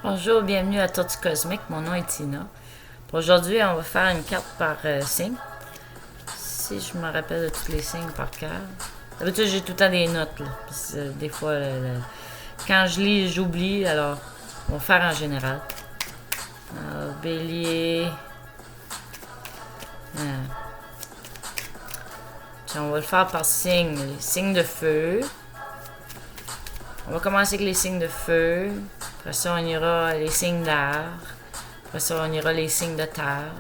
Bonjour, bienvenue à Tortue Cosmique. Mon nom est Tina. Pour aujourd'hui, on va faire une carte par signe. Si je me rappelle de tous les signes par cœur. D'habitude, j'ai tout le temps des notes. Là, parce que, des fois, quand je lis, j'oublie. Alors, on va faire en général. Alors, bélier. Tiens, on va le faire par signe. Les signes de feu. On va commencer avec les signes de feu. Après ça, on ira les signes d'air. Après ça, on ira les signes de terre.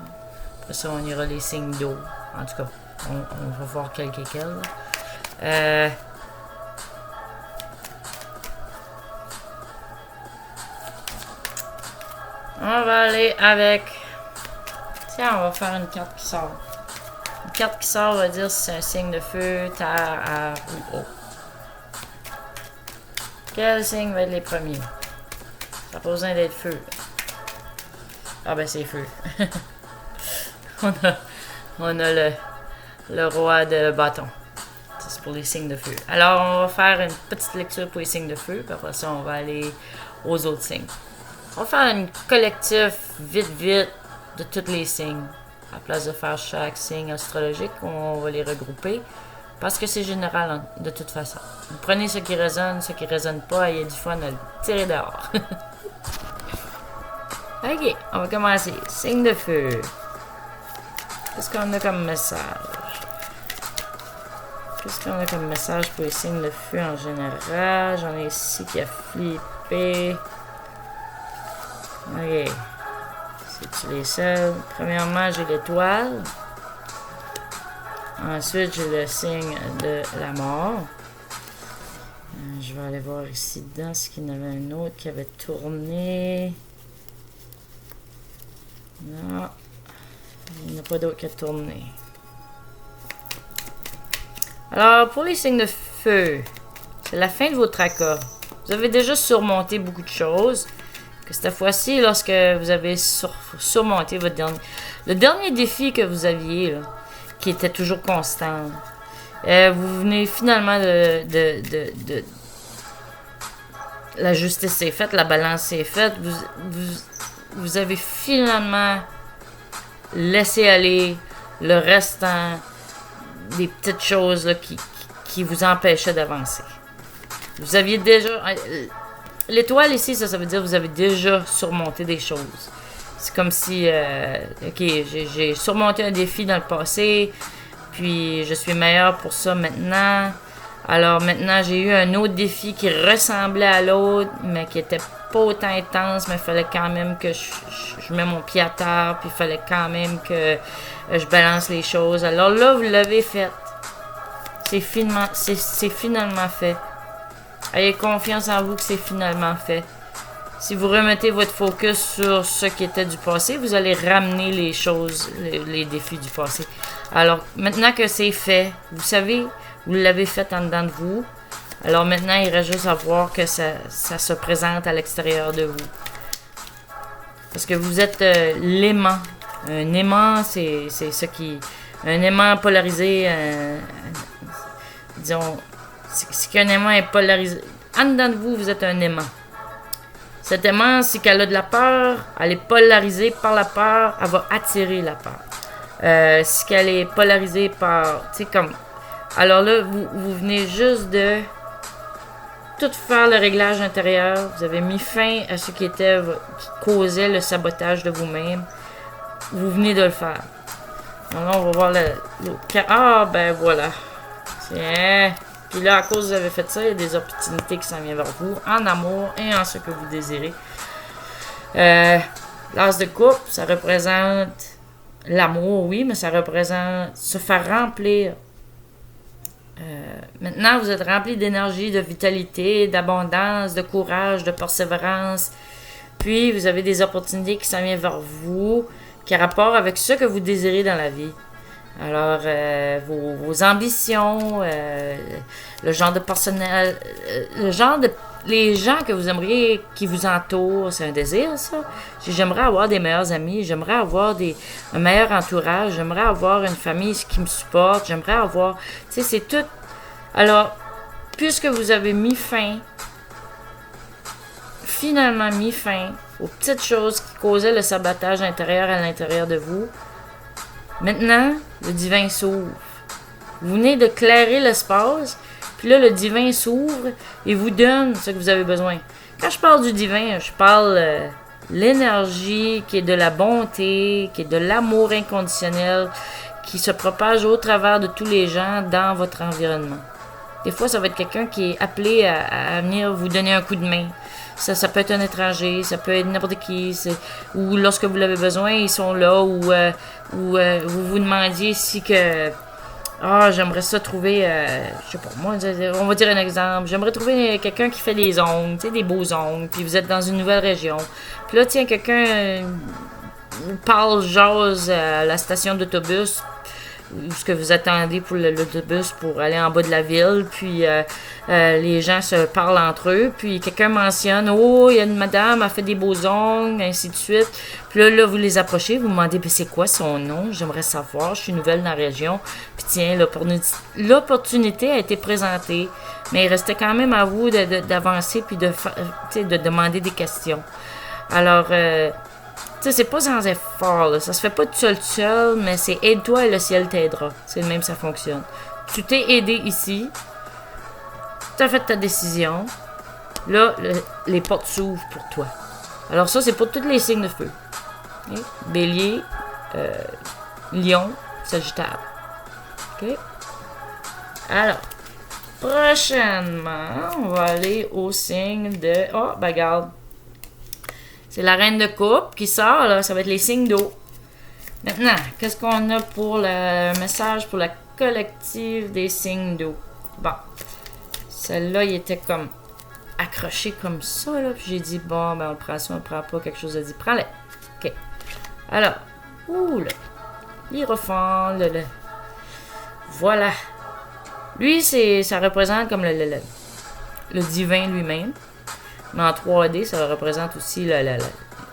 Après ça, on ira les signes d'eau. En tout cas, on va voir quel est quel. On va aller avec... Tiens, on va faire une carte qui sort. Une carte qui sort va dire si c'est un signe de feu, terre, air ou eau. Quel signe va être les premiers? Ça n'a pas besoin d'être feu. Ah ben c'est feu. on a le roi de bâton. Ça, c'est pour les signes de feu. Alors on va faire une petite lecture pour les signes de feu. Puis après ça on va aller aux autres signes. On va faire une collectif vite de tous les signes. À la place de faire chaque signe astrologique, on va les regrouper. Parce que c'est général de toute façon. Vous prenez ce qui résonne pas, il y a du fun à le tirer dehors. Ok, on va commencer. Signe de feu. Qu'est-ce qu'on a comme message? Qu'est-ce qu'on a comme message pour les signes de feu en général? J'en ai ici qui a flippé. Ok. C'est-tu les seuls? Premièrement, j'ai l'étoile. Ensuite, j'ai le signe de la mort. Je vais aller voir ici dedans ce qu'il y en avait un autre qui avait tourné. Non. Il n'y en a pas d'autre qui a tourné. Alors, pour les signes de feu, c'est la fin de vos tracas. Vous avez déjà surmonté beaucoup de choses. Que cette fois-ci, lorsque vous avez surmonté le dernier défi que vous aviez, là, qui était toujours constant. Vous venez finalement la justice est faite, la balance est faite. Vous avez finalement laissé aller le restant des petites choses là, qui vous empêchaient d'avancer. Vous aviez déjà... L'étoile ici, ça veut dire que vous avez déjà surmonté des choses. C'est comme si, ok, j'ai surmonté un défi dans le passé, puis je suis meilleur pour ça maintenant. Alors maintenant, j'ai eu un autre défi qui ressemblait à l'autre, mais qui était pas autant intense, mais il fallait quand même que je mette mon pied à terre, puis il fallait quand même que je balance les choses. Alors là, vous l'avez fait. C'est finalement fait. Ayez confiance en vous que c'est finalement fait. Si vous remettez votre focus sur ce qui était du passé, vous allez ramener les choses, les défis du passé. Alors, maintenant que c'est fait, vous savez, vous l'avez fait en dedans de vous. Alors maintenant, il reste juste à voir que ça se présente à l'extérieur de vous. Parce que vous êtes l'aimant. Un aimant, c'est ce qui... Un aimant polarisé, disons... C'est qu'un aimant est polarisé. En dedans de vous, vous êtes un aimant. Cet aimant, si qu'elle a de la peur, elle est polarisée par la peur, elle va attirer la peur. Si qu'elle est polarisée par... Tu sais, comme... Alors là, vous venez juste de tout faire le réglage intérieur. Vous avez mis fin à ce qui causait le sabotage de vous-même. Vous venez de le faire. Alors là, on va voir le... Ah, ben voilà. Tiens... Puis là, à cause que vous avez fait ça, il y a des opportunités qui s'en viennent vers vous, en amour et en ce que vous désirez. L'as de coupe, ça représente l'amour, oui, mais ça représente se faire remplir. Maintenant, vous êtes rempli d'énergie, de vitalité, d'abondance, de courage, de persévérance. Puis, vous avez des opportunités qui s'en viennent vers vous, qui ont rapport avec ce que vous désirez dans la vie. Alors, vos ambitions, le genre de personnel, les gens que vous aimeriez qui vous entourent, c'est un désir, ça. J'aimerais avoir des meilleurs amis, j'aimerais avoir un meilleur entourage, j'aimerais avoir une famille qui me supporte, j'aimerais avoir... Tu sais, c'est tout... Alors, puisque vous avez mis fin finalement mis fin aux petites choses qui causaient le sabotage intérieur à l'intérieur de vous. Maintenant, le divin s'ouvre. Vous venez de clairer l'espace, puis là, le divin s'ouvre et vous donne ce que vous avez besoin. Quand je parle du divin, je parle l'énergie qui est de la bonté, qui est de l'amour inconditionnel, qui se propage au travers de tous les gens dans votre environnement. Des fois, ça va être quelqu'un qui est appelé à venir vous donner un coup de main. Ça peut être un étranger, ça peut être n'importe qui. Ou lorsque vous l'avez besoin, ils sont là. Ou vous vous demandiez si que... j'aimerais ça trouver... je sais pas, moi, on va dire un exemple. J'aimerais trouver quelqu'un qui fait des ongles, tu sais, des beaux ongles. Puis vous êtes dans une nouvelle région. Puis là, tiens, quelqu'un parle, jase à la station d'autobus, ce que vous attendez pour l'autobus pour aller en bas de la ville, puis les gens se parlent entre eux, puis quelqu'un mentionne « Oh, il y a une madame, elle fait des beaux ongles, ainsi de suite. » Puis là, vous les approchez, vous demandez « C'est quoi son nom? J'aimerais savoir, je suis nouvelle dans la région. » Puis tiens, l'opportunité a été présentée, mais il restait quand même à vous d'avancer, puis de demander des questions. Alors... c'est pas sans effort, là. Ça se fait pas tout seul, mais c'est aide-toi et le ciel t'aidera. C'est le même, ça fonctionne. Tu t'es aidé ici. Tu as fait ta décision. Là, les portes s'ouvrent pour toi. Alors ça, c'est pour tous les signes de feu. Okay? Bélier, Lion, Sagittaire. OK? Alors, prochainement, on va aller au signe de... regarde. C'est la reine de coupe qui sort, là. Ça va être les signes d'eau. Maintenant, qu'est-ce qu'on a pour le message pour la collective des signes d'eau? Bon. Celle-là, il était comme accroché comme ça, là. Puis j'ai dit, bon, ben on le prend ça, on le prend pas. Quelque chose a dit, prends-le. OK. Alors, là. L'Hiérophant, voilà. Lui, ça représente comme le divin lui-même. Mais en 3D, ça représente aussi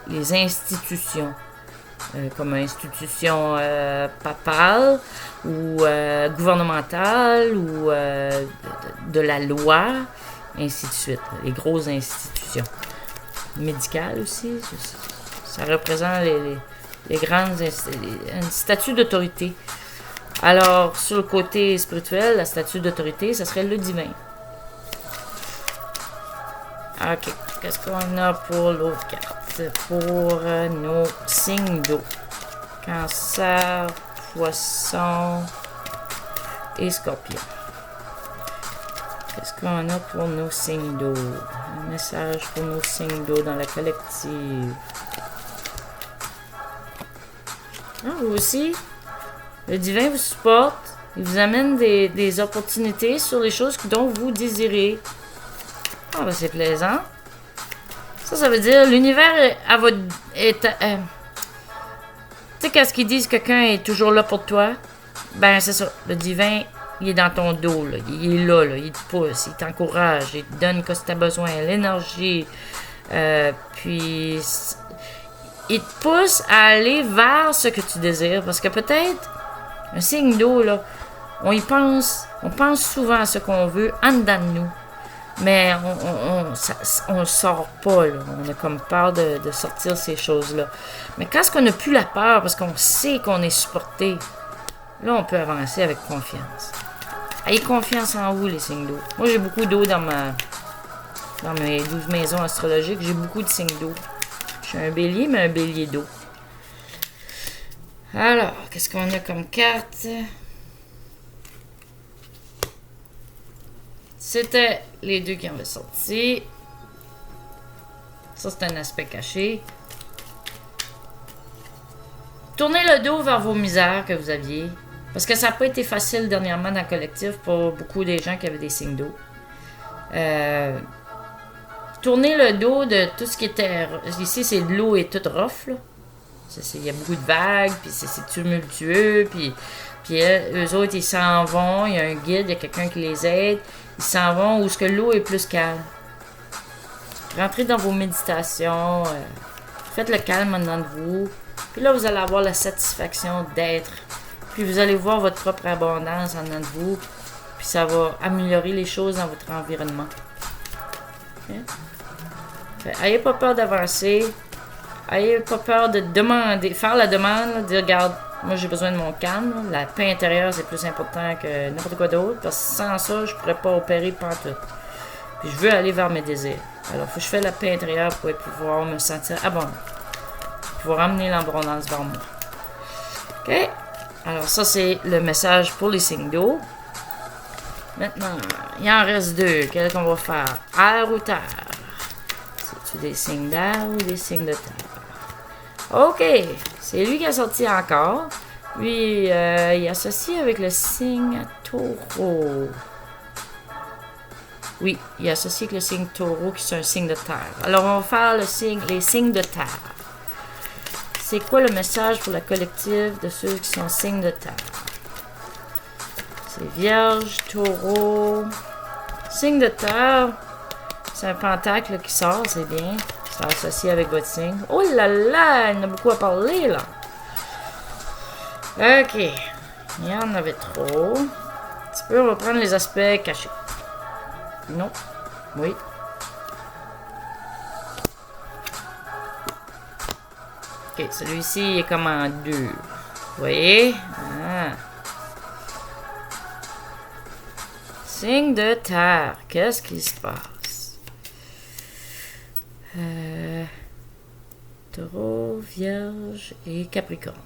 les institutions, comme institutions papales ou gouvernementales ou de la loi, ainsi de suite. Les grosses institutions. Médicales aussi, ça représente les grandes une statue d'autorité. Alors, sur le côté spirituel, la statue d'autorité, ça serait le divin. OK. Qu'est-ce qu'on a pour l'autre carte? Pour nos signes d'eau. Cancer, Poisson et Scorpion. Qu'est-ce qu'on a pour nos signes d'eau? Un message pour nos signes d'eau dans la collective. Vous aussi, le divin vous supporte. Il vous amène des opportunités sur les choses dont vous désirez. C'est plaisant. Ça veut dire l'univers tu sais, quand ils disent que quelqu'un est toujours là pour toi, ben c'est ça. Le divin, il est dans ton dos, là. Il est là, il te pousse, il t'encourage, il te donne ce que tu as besoin, l'énergie. Puis, il te pousse à aller vers ce que tu désires. Parce que peut-être, un signe d'eau, là, on pense souvent à ce qu'on veut en dedans de nous. Mais on sort pas, là. On a comme peur de sortir ces choses-là. Mais quand est-ce qu'on n'a plus la peur, parce qu'on sait qu'on est supporté, là, on peut avancer avec confiance. Ayez confiance en vous, les signes d'eau. Moi, j'ai beaucoup d'eau dans mes 12 maisons astrologiques. J'ai beaucoup de signes d'eau. Je suis un bélier, mais un bélier d'eau. Alors, qu'est-ce qu'on a comme carte? C'était les deux qui avaient sorti. Ça, c'est un aspect caché. Tournez le dos vers vos misères que vous aviez. Parce que ça n'a pas été facile dernièrement dans le collectif pour beaucoup des gens qui avaient des signes d'eau. Tournez le dos de tout ce qui était... Ici, c'est de l'eau et toute rough, là. Il y a beaucoup de vagues, puis c'est tumultueux, puis eux autres, ils s'en vont. Il y a un guide, il y a quelqu'un qui les aide. Ils s'en vont où est-ce que l'eau est plus calme. Rentrez dans vos méditations. Faites le calme en dedans de vous. Puis là, vous allez avoir la satisfaction d'être. Puis vous allez voir votre propre abondance en dedans de vous. Puis ça va améliorer les choses dans votre environnement. Okay? Ayez pas peur d'avancer. Ayez pas peur de demander, faire la demande, là, dire regarde, moi j'ai besoin de mon calme. Là. La paix intérieure c'est plus important que n'importe quoi d'autre. Parce que sans ça, je pourrais pas opérer pantoute. Puis je veux aller vers mes désirs. Alors faut que je fasse la paix intérieure pour pouvoir me sentir abondant. Pouvoir amener l'abondance vers moi. OK? Alors ça c'est le message pour les signes d'eau. Maintenant, il en reste deux. Quel qu'on va faire? Air ou terre? C'est-tu des signes d'air ou des signes de terre? OK. C'est lui qui a sorti encore. Lui, il est associé avec le signe taureau. Oui, il est associé avec le signe taureau qui est un signe de terre. Alors, on va faire les signes de terre. C'est quoi le message pour la collective de ceux qui sont signes de terre? C'est Vierge, Taureau, signe de terre. C'est un pentacle qui sort, c'est bien. C'est associé avec votre signe. Oh là là, il y en a beaucoup à parler là. Ok, il y en avait trop. Un petit peu, on va prendre les aspects cachés. Non, oui. Ok, celui-ci est comme en deux. Vous voyez? Ah. Signe de terre. Qu'est-ce qui se passe? Taureau, Vierge et Capricorne.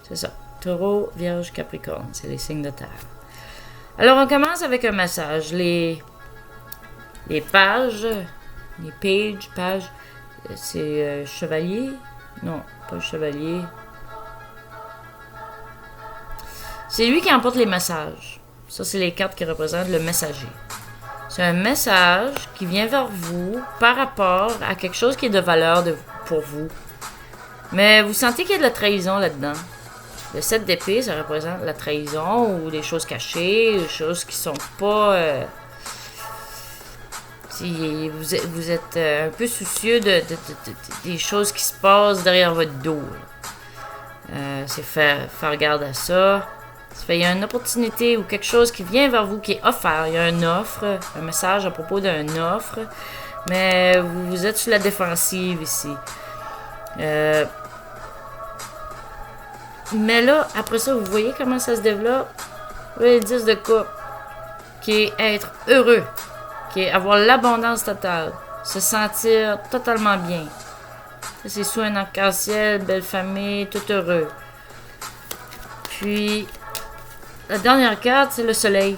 C'est ça. Taureau, Vierge, Capricorne. C'est les signes de terre. Alors, on commence avec un message. Les pages, c'est chevalier. Non, pas chevalier. C'est lui qui emporte les messages. Ça, c'est les cartes qui représentent le messager. C'est un message qui vient vers vous par rapport à quelque chose qui est de valeur pour vous. Mais vous sentez qu'il y a de la trahison là-dedans. Le 7 d'épée, ça représente la trahison ou des choses cachées, des choses qui sont pas... si vous êtes un peu soucieux des choses qui se passent derrière votre dos. C'est faire garde à ça. Il y a une opportunité ou quelque chose qui vient vers vous, qui est offert. Il y a une offre, un message à propos d'une offre, mais vous êtes sur la défensive ici. Mais là, après ça, vous voyez comment ça se développe? Le 10 de coupe, qui est être heureux, qui est avoir l'abondance totale, se sentir totalement bien. C'est sous un arc-en-ciel, belle famille, tout heureux. Puis, la dernière carte, c'est le soleil.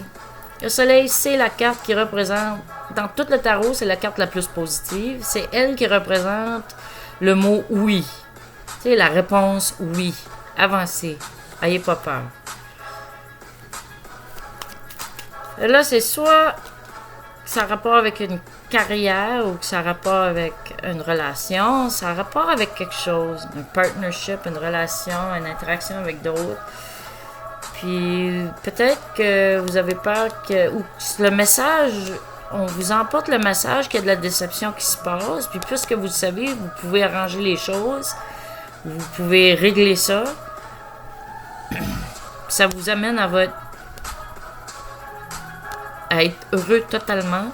Le soleil, c'est la carte qui représente, dans tout le tarot, c'est la carte la plus positive. C'est elle qui représente le mot oui. C'est la réponse oui. Avancez. Ayez pas peur. Et là, c'est soit que ça a rapport avec une carrière ou que ça a rapport avec une relation. Ça a rapport avec quelque chose. Un partnership, une relation, une interaction avec d'autres. Puis peut-être que vous avez peur que... Ou le message... On vous emporte le message qu'il y a de la déception qui se passe. Puis puisque vous le savez, vous pouvez arranger les choses. Vous pouvez régler ça. Ça vous amène à être heureux totalement.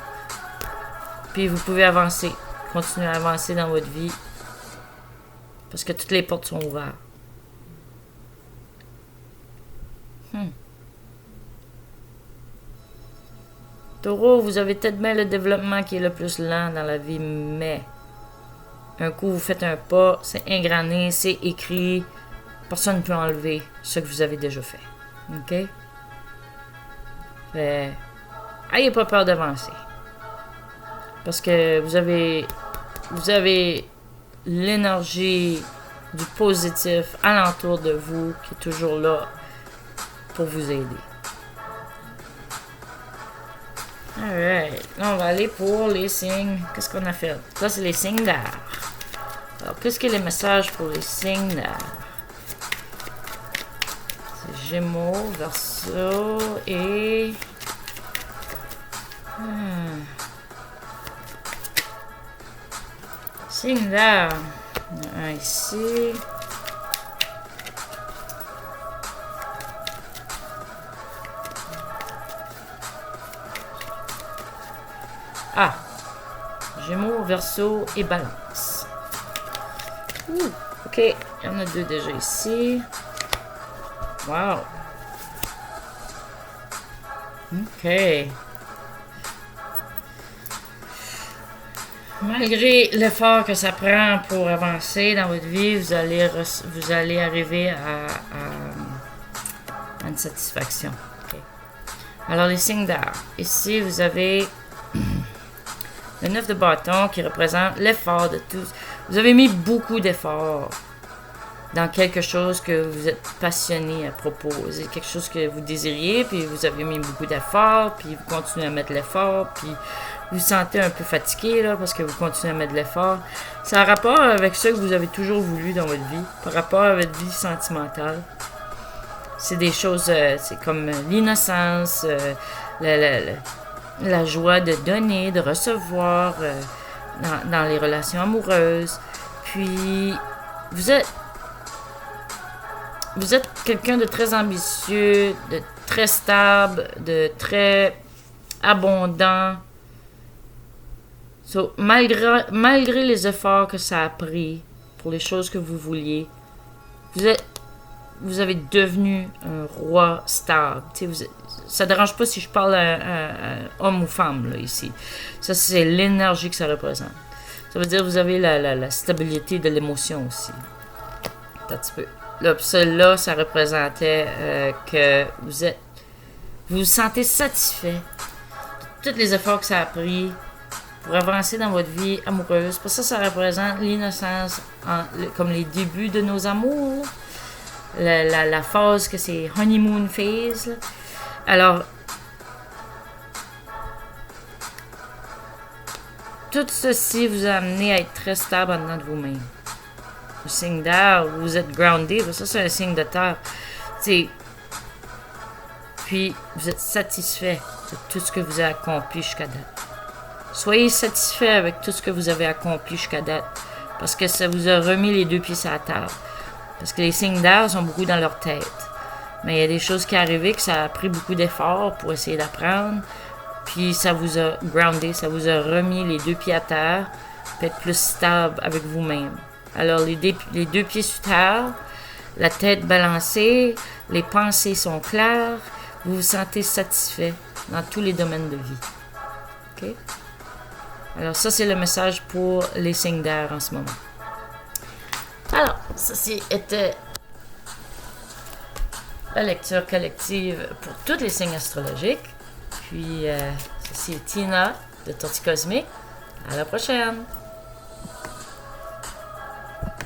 Puis vous pouvez avancer. Continuer à avancer dans votre vie. Parce que toutes les portes sont ouvertes. Taureau, vous avez peut-être bien le développement qui est le plus lent dans la vie, mais un coup vous faites un pas, c'est ingrané, c'est écrit, personne ne peut enlever ce que vous avez déjà fait. OK? Ayez pas peur d'avancer. Parce que vous avez l'énergie du positif alentour de vous qui est toujours là pour vous aider. Alright. Là, on va aller pour les signes. Qu'est-ce qu'on a fait? Là, c'est les signes d'air. Alors, qu'est-ce que les messages pour les signes d'air? C'est Gémeaux, Verseau et... Signe d'air. Un ici. Gémeaux, Verseau et Balance. Ok, il y en a 2 déjà ici. Wow. Ok. Malgré l'effort que ça prend pour avancer dans votre vie, vous allez arriver à une satisfaction. Okay. Alors, les signes d'air. Ici, vous avez le 9 de bâton qui représente l'effort de tous. Vous avez mis beaucoup d'efforts dans quelque chose que vous êtes passionné à propos. C'est quelque chose que vous désiriez, puis vous avez mis beaucoup d'efforts, puis vous continuez à mettre l'effort, puis vous vous sentez un peu fatigué là, parce que vous continuez à mettre de l'effort. Ça a rapport avec ce que vous avez toujours voulu dans votre vie, par rapport à votre vie sentimentale. C'est des choses, c'est comme l'innocence, la joie de donner, de recevoir dans les relations amoureuses. Puis, vous êtes quelqu'un de très ambitieux, de très stable, de très abondant. So, malgré les efforts que ça a pris pour les choses que vous vouliez, vous avez devenu un roi stable. Ça ne dérange pas si je parle à homme ou femme là, ici. Ça, c'est l'énergie que ça représente. Ça veut dire que vous avez la stabilité de l'émotion aussi. Un petit peu. Là, celle-là, ça représentait que vous vous sentez satisfait de tous les efforts que ça a pris pour avancer dans votre vie amoureuse. Pour ça, ça représente l'innocence, comme les débuts de nos amours. La phase que c'est honeymoon phase. Là. Alors, tout ceci vous a amené à être très stable en dedans de vous-même. Le signe d'air, vous êtes groundé, ça c'est un signe de terre. Puis, vous êtes satisfait de tout ce que vous avez accompli jusqu'à date. Soyez satisfait avec tout ce que vous avez accompli jusqu'à date, parce que ça vous a remis les 2 pieds sur la terre. Parce que les signes d'air sont beaucoup dans leur tête. Mais il y a des choses qui arrivent que ça a pris beaucoup d'efforts pour essayer d'apprendre. Puis ça vous a groundé, ça vous a remis les 2 pieds à terre, pour être plus stable avec vous-même. Alors les 2 pieds sur terre, la tête balancée, les pensées sont claires, vous vous sentez satisfait dans tous les domaines de vie. OK? Alors ça, c'est le message pour les signes d'air en ce moment. Alors, ceci était la lecture collective pour tous les signes astrologiques. Puis, ceci est Tina de Torti Cosmique. À la prochaine!